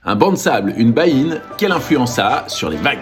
Un banc de sable, une baïne, quelle influence ça a sur les vagues?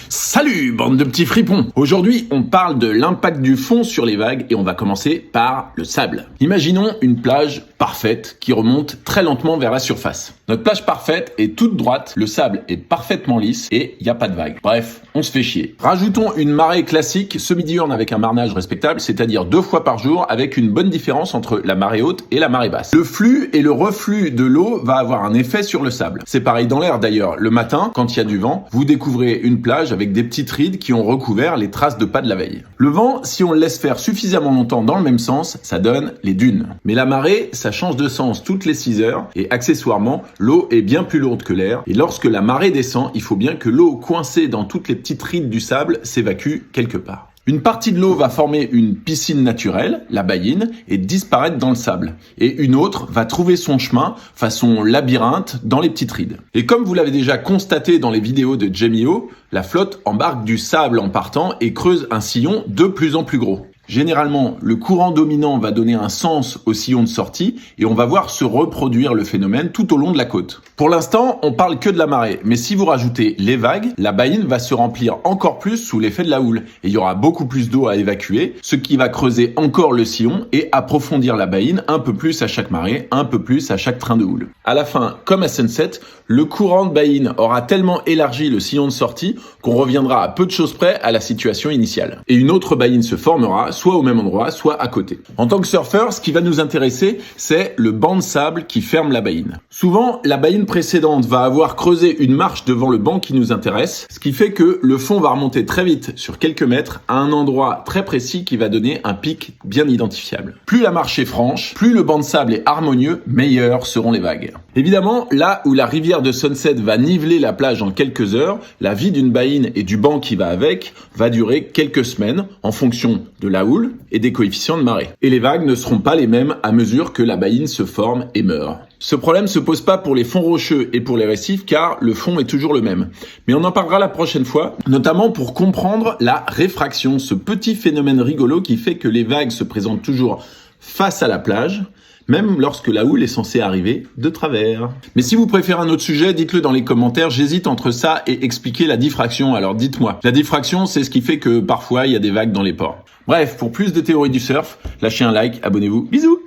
Salut, bande de petits fripons! Aujourd'hui, on parle de l'impact du fond sur les vagues et on va commencer par le sable. Imaginons une plage parfaite qui remonte très lentement vers la surface. Notre plage parfaite est toute droite, le sable est parfaitement lisse et il n'y a pas de vagues. Bref, on se fait chier. Rajoutons une marée classique semi-diurne avec un marnage respectable, c'est-à-dire 2 fois par jour avec une bonne différence entre la marée haute et la marée basse. Le flux et le reflux de l'eau va avoir un effet sur le sable. C'est pareil dans l'air d'ailleurs. Le matin, quand il y a du vent, vous découvrez une plage avec des petites rides qui ont recouvert les traces de pas de la veille. Le vent, si on le laisse faire suffisamment longtemps dans le même sens, ça donne les dunes. Mais la marée, ça change de sens toutes les 6 heures et accessoirement, l'eau est bien plus lourde que l'air. Et lorsque la marée descend, il faut bien que l'eau coincée dans toutes les petites rides du sable s'évacue quelque part. Une partie de l'eau va former une piscine naturelle, la baïne, et disparaître dans le sable. Et une autre va trouver son chemin, façon labyrinthe, dans les petites rides. Et comme vous l'avez déjà constaté dans les vidéos de Jamie O, la flotte embarque du sable en partant et creuse un sillon de plus en plus gros. Généralement, le courant dominant va donner un sens au sillon de sortie et on va voir se reproduire le phénomène tout au long de la côte. Pour l'instant, on parle que de la marée, mais si vous rajoutez les vagues, la baïne va se remplir encore plus sous l'effet de la houle et il y aura beaucoup plus d'eau à évacuer, ce qui va creuser encore le sillon et approfondir la baïne un peu plus à chaque marée, un peu plus à chaque train de houle. À la fin, comme à Sunset, le courant de baïne aura tellement élargi le sillon de sortie qu'on reviendra à peu de choses près à la situation initiale. Et une autre baïne se formera, soit au même endroit, soit à côté. En tant que surfeur, ce qui va nous intéresser, c'est le banc de sable qui ferme la baïne. Souvent, la baïne précédente va avoir creusé une marche devant le banc qui nous intéresse, ce qui fait que le fond va remonter très vite sur quelques mètres à un endroit très précis qui va donner un pic bien identifiable. Plus la marche est franche, plus le banc de sable est harmonieux, meilleures seront les vagues. Évidemment, là où la rivière de Sunset va niveler la plage en quelques heures, la vie d'une baïne et du banc qui va avec va durer quelques semaines en fonction de la houle et des coefficients de marée. Et les vagues ne seront pas les mêmes à mesure que la baïne se forme et meurt. Ce problème se pose pas pour les fonds rocheux et pour les récifs car le fond est toujours le même. Mais on en parlera la prochaine fois, notamment pour comprendre la réfraction, ce petit phénomène rigolo qui fait que les vagues se présentent toujours face à la plage, même lorsque la houle est censée arriver de travers. Mais si vous préférez un autre sujet, dites-le dans les commentaires, j'hésite entre ça et expliquer la diffraction, alors dites-moi. La diffraction, c'est ce qui fait que parfois il y a des vagues dans les ports. Bref, pour plus de théories du surf, lâchez un like, abonnez-vous, bisous!